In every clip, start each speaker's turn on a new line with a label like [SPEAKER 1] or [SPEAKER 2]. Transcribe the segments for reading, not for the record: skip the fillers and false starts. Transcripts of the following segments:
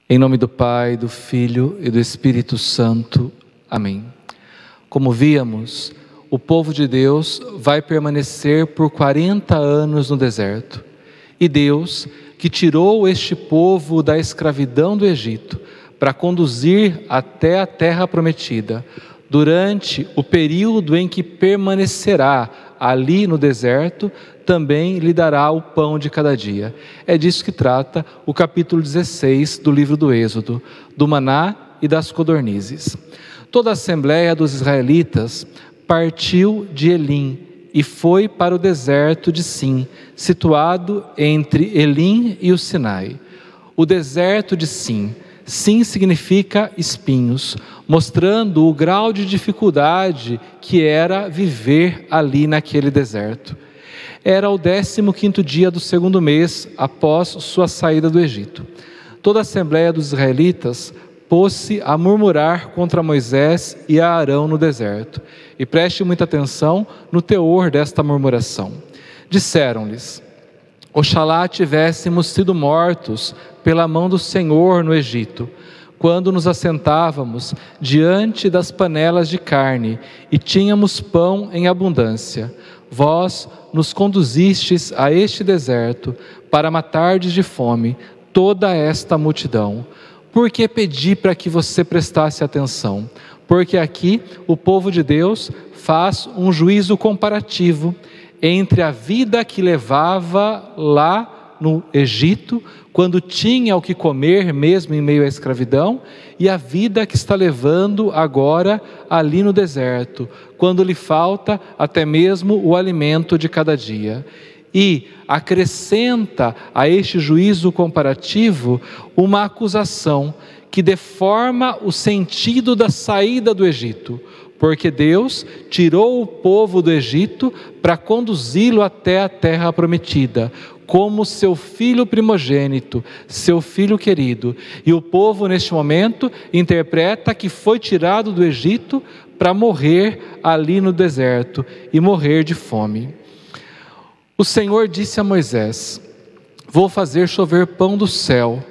[SPEAKER 1] Em nome do Pai, do Filho e do Espírito Santo. Amém. Como víamos, o povo de Deus vai permanecer por 40 anos no deserto. E Deus, que tirou este povo da escravidão do Egito para conduzir até a terra prometida, durante o período em que permanecerá ali no deserto, também lhe dará o pão de cada dia. É disso que trata o capítulo 16 do livro do Êxodo, do maná e das codornizes. Toda a assembleia dos israelitas partiu de Elim e foi para o deserto de Sim, situado entre Elim e o Sinai. O deserto de Sim. Sim significa espinhos, mostrando o grau de dificuldade que era viver ali naquele deserto. Era o 15º dia do segundo mês após sua saída do Egito. Toda a assembleia dos israelitas pôs-se a murmurar contra Moisés e a Arão no deserto. E preste muita atenção no teor desta murmuração. Disseram-lhes: Oxalá tivéssemos sido mortos pela mão do Senhor no Egito, quando nos assentávamos diante das panelas de carne e tínhamos pão em abundância. Vós nos conduzistes a este deserto para matardes de fome toda esta multidão. Por que pedi para que você prestasse atenção? Porque aqui o povo de Deus faz um juízo comparativo entre a vida que levava lá no Egito, quando tinha o que comer mesmo em meio à escravidão, e a vida que está levando agora ali no deserto, quando lhe falta até mesmo o alimento de cada dia. E acrescenta a este juízo comparativo uma acusação que deforma o sentido da saída do Egito, porque Deus tirou o povo do Egito para conduzi-lo até a terra prometida, como seu filho primogênito, seu filho querido. E o povo neste momento interpreta que foi tirado do Egito para morrer ali no deserto e morrer de fome. O Senhor disse a Moisés: vou fazer chover pão do céu.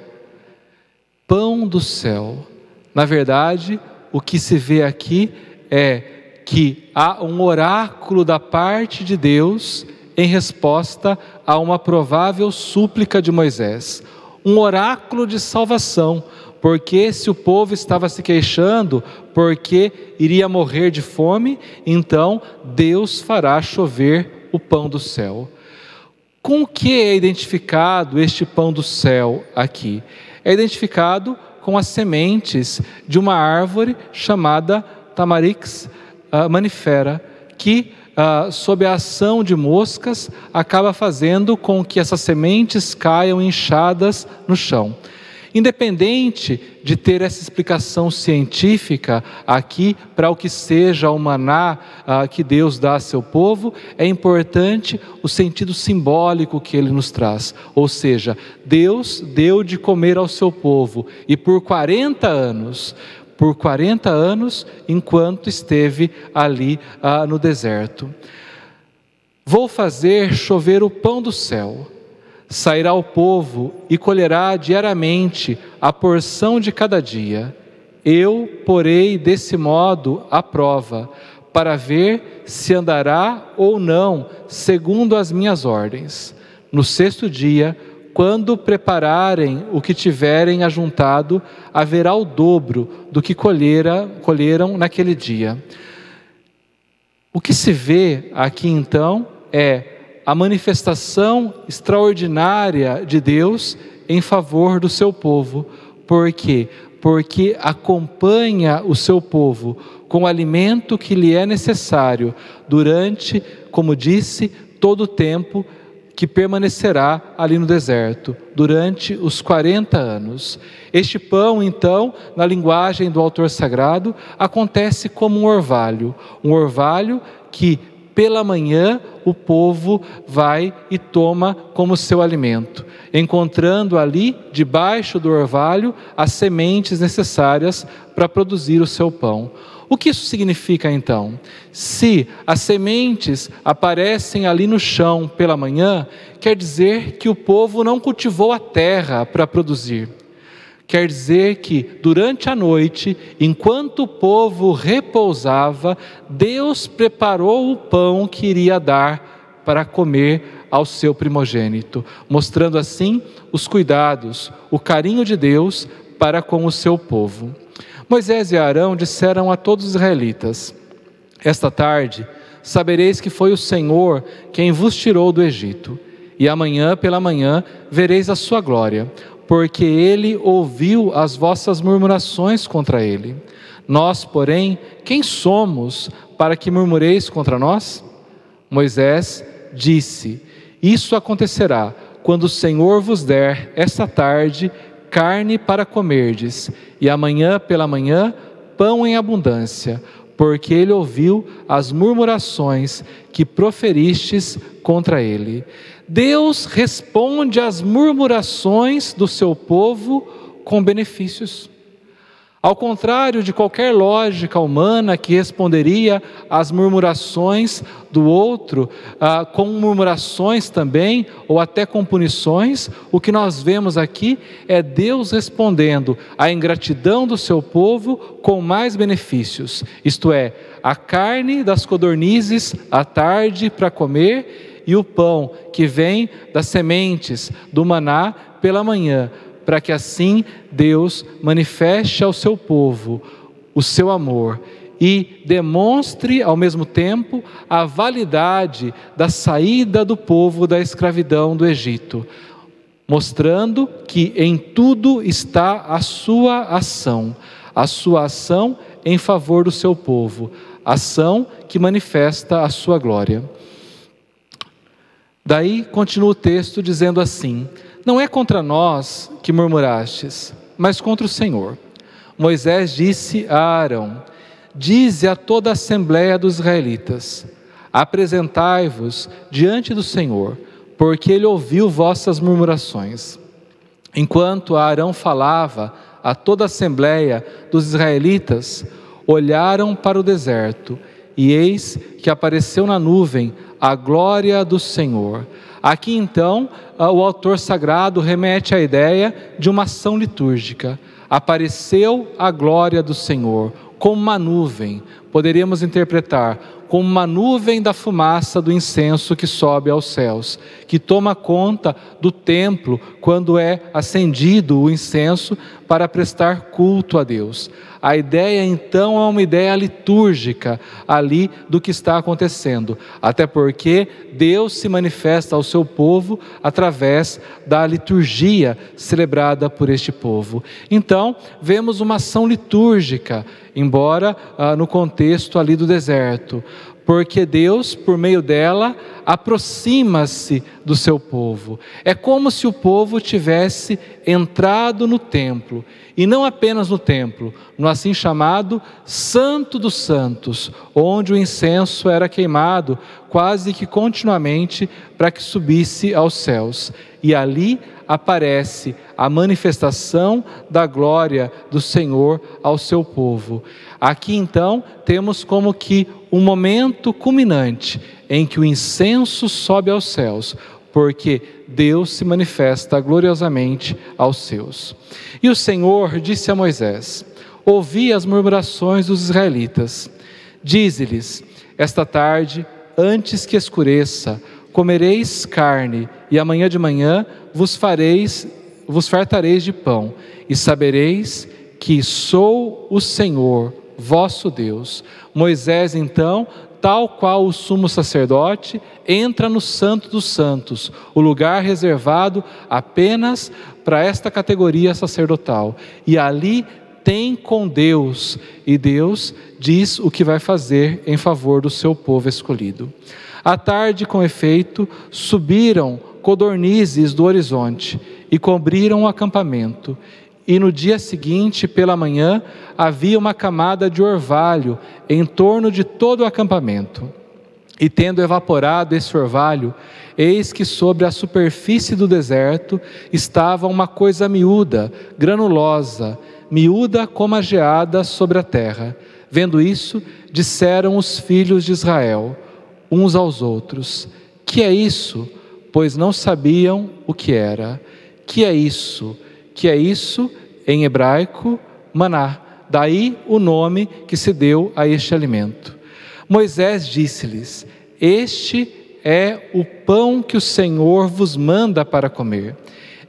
[SPEAKER 1] Pão do céu. Na verdade, o que se vê aqui é que há um oráculo da parte de Deus em resposta a uma provável súplica de Moisés. Um oráculo de salvação, porque se o povo estava se queixando porque iria morrer de fome, então Deus fará chover o pão do céu. Com o que é identificado este pão do céu aqui? É identificado com as sementes de uma árvore chamada Tamarix manifera, que sob a ação de moscas acaba fazendo com que essas sementes caiam inchadas no chão. Independente de ter essa explicação científica aqui para o que seja o maná que Deus dá a seu povo, é importante o sentido simbólico que ele nos traz. Ou seja, Deus deu de comer ao seu povo, e por 40 anos, enquanto esteve ali no deserto. Vou fazer chover o pão do céu. Sairá o povo e colherá diariamente a porção de cada dia. Eu porei desse modo a prova, para ver se andará ou não segundo as minhas ordens. No 6º dia, quando prepararem o que tiverem ajuntado, haverá o dobro do que colheram naquele dia. O que se vê aqui então é a manifestação extraordinária de Deus em favor do seu povo. Por quê? Porque acompanha o seu povo com o alimento que lhe é necessário durante, como disse, todo o tempo que permanecerá ali no deserto, durante os 40 anos. Este pão, então, na linguagem do autor sagrado, acontece como um orvalho que pela manhã o povo vai e toma como seu alimento, encontrando ali, debaixo do orvalho, as sementes necessárias para produzir o seu pão. O que isso significa então? Se as sementes aparecem ali no chão pela manhã, quer dizer que o povo não cultivou a terra para produzir. Quer dizer que, durante a noite, enquanto o povo repousava, Deus preparou o pão que iria dar para comer ao seu primogênito, mostrando assim os cuidados, o carinho de Deus para com o seu povo. Moisés e Arão disseram a todos os israelitas: esta tarde sabereis que foi o Senhor quem vos tirou do Egito, e amanhã pela manhã vereis a sua glória, porque ele ouviu as vossas murmurações contra ele. Nós, porém, quem somos para que murmureis contra nós? Moisés disse: isso acontecerá quando o Senhor vos der esta tarde carne para comerdes, e amanhã pela manhã pão em abundância, porque ele ouviu as murmurações que proferistes contra ele. Deus responde às murmurações do seu povo com benefícios. Ao contrário de qualquer lógica humana que responderia às murmurações do outro, com murmurações também, ou até com punições, o que nós vemos aqui é Deus respondendo à ingratidão do seu povo com mais benefícios, isto é, a carne das codornizes à tarde para comer e o pão que vem das sementes do maná pela manhã, para que assim Deus manifeste ao seu povo o seu amor e demonstre ao mesmo tempo a validade da saída do povo da escravidão do Egito, mostrando que em tudo está a sua ação em favor do seu povo, ação que manifesta a sua glória. Daí continua o texto dizendo assim: não é contra nós que murmurastes, mas contra o Senhor. Moisés disse a Arão: dize a toda a assembleia dos israelitas: apresentai-vos diante do Senhor, porque ele ouviu vossas murmurações. Enquanto Arão falava a toda a assembleia dos israelitas, olharam para o deserto, e eis que apareceu na nuvem a glória do Senhor. Aqui então, o autor sagrado remete à ideia de uma ação litúrgica. Apareceu a glória do Senhor, como uma nuvem, poderíamos interpretar, como uma nuvem da fumaça do incenso que sobe aos céus, que toma conta do templo quando é acendido o incenso para prestar culto a Deus. A ideia então é uma ideia litúrgica ali do que está acontecendo, até porque Deus se manifesta ao seu povo através da liturgia celebrada por este povo. Então, vemos uma ação litúrgica, embora no contexto ali do deserto, porque Deus, por meio dela, aproxima-se do seu povo. É como se o povo tivesse entrado no templo, e não apenas no templo, no assim chamado Santo dos Santos, onde o incenso era queimado quase que continuamente para que subisse aos céus. E ali aparece a manifestação da glória do Senhor ao seu povo. Aqui então temos como que um momento culminante em que o incenso sobe aos céus, porque Deus se manifesta gloriosamente aos seus. E o Senhor disse a Moisés: ouvi as murmurações dos israelitas. Dize-lhes: esta tarde, antes que escureça, comereis carne, e amanhã de manhã vos fartareis de pão, e sabereis que sou o Senhor, vosso Deus. Moisés então, tal qual o sumo sacerdote, entra no Santo dos Santos, o lugar reservado apenas para esta categoria sacerdotal, e ali tem com Deus, e Deus diz o que vai fazer em favor do seu povo escolhido. À tarde, com efeito, subiram codornizes do horizonte e cobriram o acampamento. E no dia seguinte, pela manhã, havia uma camada de orvalho em torno de todo o acampamento. E tendo evaporado esse orvalho, eis que sobre a superfície do deserto estava uma coisa miúda, granulosa, miúda como a geada sobre a terra. Vendo isso, disseram os filhos de Israel uns aos outros: que é isso? Pois não sabiam o que era. Que é isso? Que é isso? em hebraico, maná. Daí o nome que se deu a este alimento. Moisés disse-lhes: este é o pão que o Senhor vos manda para comer.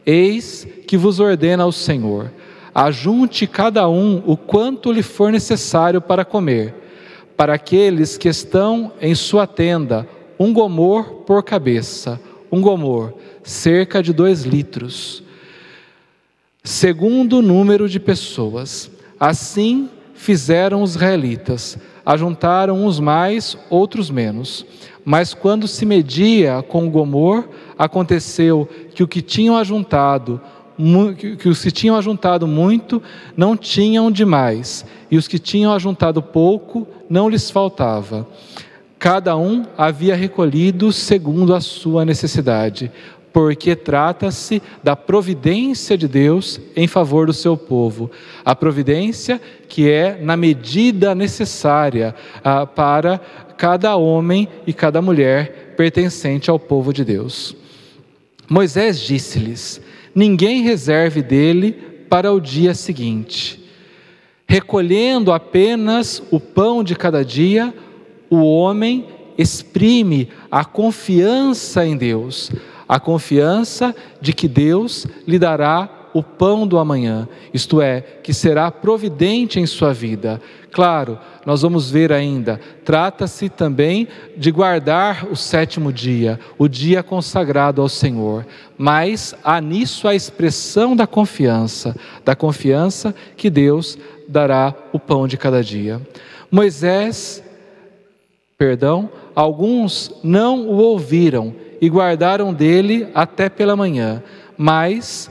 [SPEAKER 1] Eis que vos ordena o Senhor: ajunte cada um o quanto lhe for necessário para comer. Para aqueles que estão em sua tenda, 1 gomor por cabeça, 1 gomor, cerca de 2 litros, segundo o número de pessoas. Assim fizeram os israelitas, ajuntaram uns mais, outros menos. Mas quando se media com o gomor, aconteceu que os que tinham ajuntado muito não tinham demais, e os que tinham ajuntado pouco não lhes faltava. Cada um havia recolhido segundo a sua necessidade, porque trata-se da providência de Deus em favor do seu povo. A providência que é na medida necessária para cada homem e cada mulher pertencente ao povo de Deus. Moisés disse-lhes: ninguém reserve dele para o dia seguinte. Recolhendo apenas o pão de cada dia, o homem exprime a confiança em Deus, a confiança de que Deus lhe dará o pão do amanhã, isto é, que será providente em sua vida. Claro, nós vamos ver ainda, trata-se também de guardar o 7º dia, o dia consagrado ao Senhor, mas há nisso a expressão da confiança que Deus dará o pão de cada dia. Alguns não o ouviram e guardaram dele até pela manhã, mas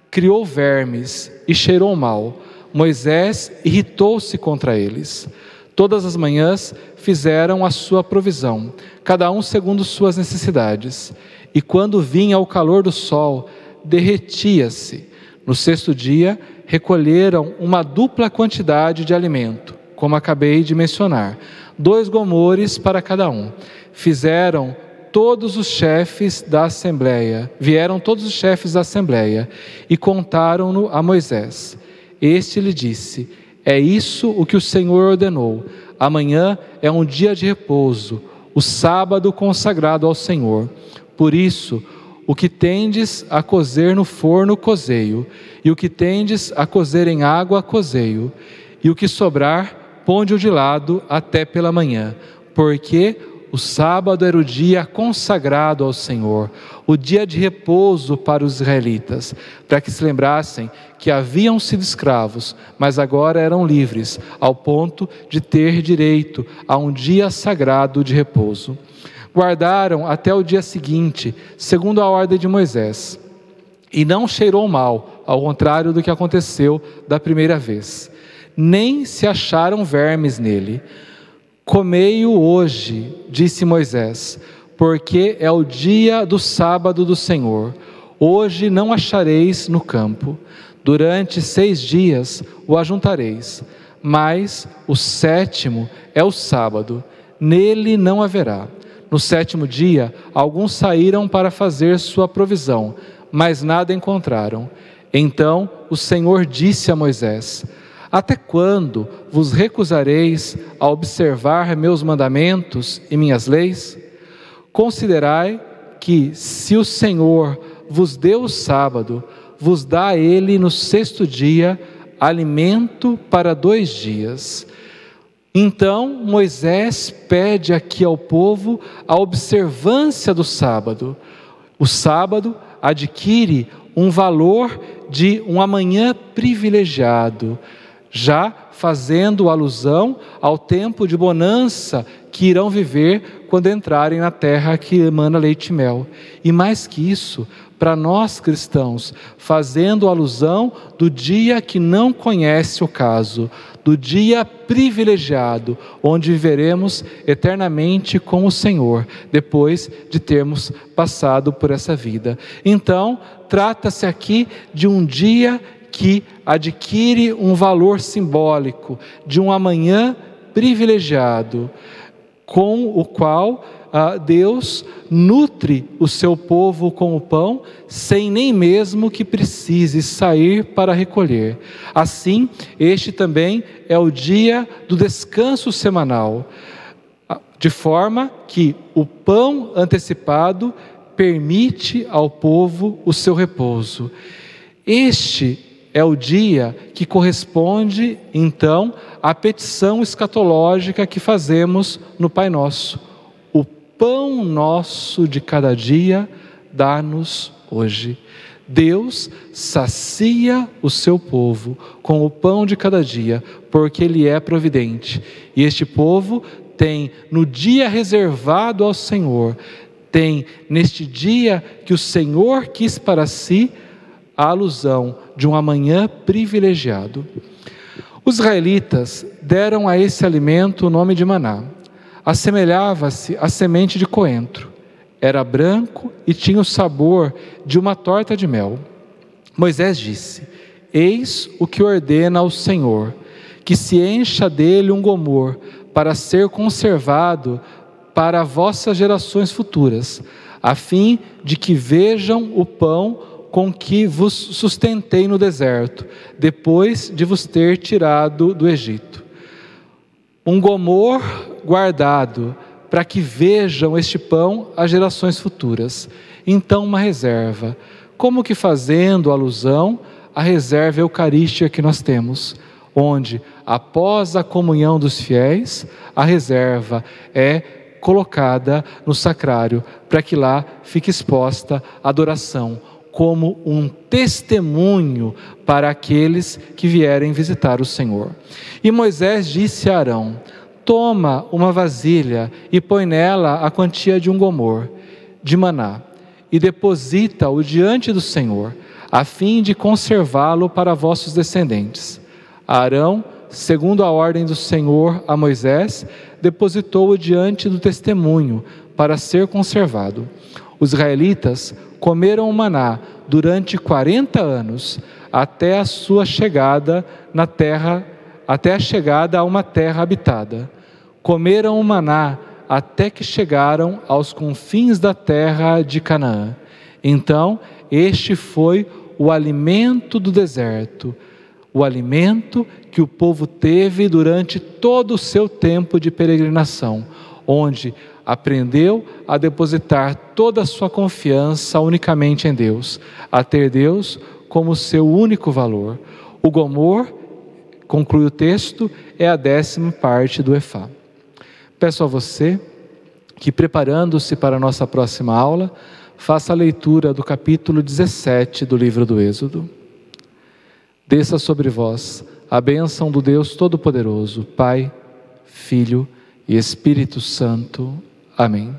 [SPEAKER 1] criou vermes e cheirou mal. Moisés irritou-se contra eles. Todas as manhãs fizeram a sua provisão, cada um segundo suas necessidades. E quando vinha o calor do sol, derretia-se. No 6º dia, recolheram uma dupla quantidade de alimento, como acabei de mencionar, 2 gomores para cada um. Vieram todos os chefes da assembleia e contaram-no a Moisés. Este lhe disse: é isso o que o Senhor ordenou. Amanhã é um dia de repouso, o sábado consagrado ao Senhor. Por isso, o que tendes a cozer no forno, cozei-o, e o que tendes a cozer em água, cozei-o, e o que sobrar, ponde-o de lado até pela manhã, porque o sábado era o dia consagrado ao Senhor, o dia de repouso para os israelitas, para que se lembrassem que haviam sido escravos, mas agora eram livres, ao ponto de ter direito a um dia sagrado de repouso. Guardaram até o dia seguinte, segundo a ordem de Moisés, e não cheirou mal, ao contrário do que aconteceu da primeira vez. Nem se acharam vermes nele. Comei-o hoje, disse Moisés, porque é o dia do sábado do Senhor. Hoje não achareis no campo. Durante 6 dias o ajuntareis, mas o 7º é o sábado, nele não haverá. No 7º dia, alguns saíram para fazer sua provisão, mas nada encontraram. Então o Senhor disse a Moisés: até quando vos recusareis a observar meus mandamentos e minhas leis? Considerai que, se o Senhor vos deu o sábado, vos dá ele no 6º dia alimento para 2 dias. Então Moisés pede aqui ao povo a observância do sábado. O sábado adquire um valor de um amanhã privilegiado, já fazendo alusão ao tempo de bonança que irão viver quando entrarem na terra que emana leite e mel. E mais que isso, para nós cristãos, fazendo alusão do dia que não conhece o caso, do dia privilegiado, onde viveremos eternamente com o Senhor, depois de termos passado por essa vida. Então, trata-se aqui de um dia que adquire um valor simbólico, de um amanhã privilegiado, com o qual Deus nutre o seu povo com o pão, sem nem mesmo que precise sair para recolher. Assim, este também é o dia do descanso semanal, de forma que o pão antecipado permite ao povo o seu repouso. Este é o dia que corresponde, então, à petição escatológica que fazemos no Pai Nosso. O pão nosso de cada dia dá-nos hoje. Deus sacia o seu povo com o pão de cada dia, porque Ele é providente. E este povo tem, no dia reservado ao Senhor, tem neste dia que o Senhor quis para si, a alusão de um amanhã privilegiado. Os israelitas deram a esse alimento o nome de maná. Assemelhava-se à semente de coentro. Era branco e tinha o sabor de uma torta de mel. Moisés disse: eis o que ordena ao Senhor, que se encha dele um gomor, para ser conservado para vossas gerações futuras, a fim de que vejam o pão com que vos sustentei no deserto, depois de vos ter tirado do Egito. Um gomor guardado, para que vejam este pão as gerações futuras. Então uma reserva, como que fazendo alusão à reserva eucarística que nós temos, onde, após a comunhão dos fiéis, a reserva é colocada no sacrário, para que lá fique exposta a adoração, como um testemunho para aqueles que vierem visitar o Senhor. E Moisés disse a Arão: toma uma vasilha e põe nela a quantia de um gomor de maná, e deposita-o diante do Senhor, a fim de conservá-lo para vossos descendentes. Arão, segundo a ordem do Senhor a Moisés, depositou-o diante do testemunho, para ser conservado. Os israelitas comeram o maná durante 40 anos, até a sua chegada na terra, até a chegada a uma terra habitada. Comeram o maná até que chegaram aos confins da terra de Canaã. Então, este foi o alimento do deserto, o alimento que o povo teve durante todo o seu tempo de peregrinação, onde aprendeu a depositar toda a sua confiança unicamente em Deus, a ter Deus como seu único valor. O gomor, conclui o texto, é a 10ª parte do efá. Peço a você que, preparando-se para a nossa próxima aula, faça a leitura do capítulo 17 do livro do Êxodo. Desça sobre vós a bênção do Deus Todo-Poderoso, Pai, Filho e Espírito Santo. Amém.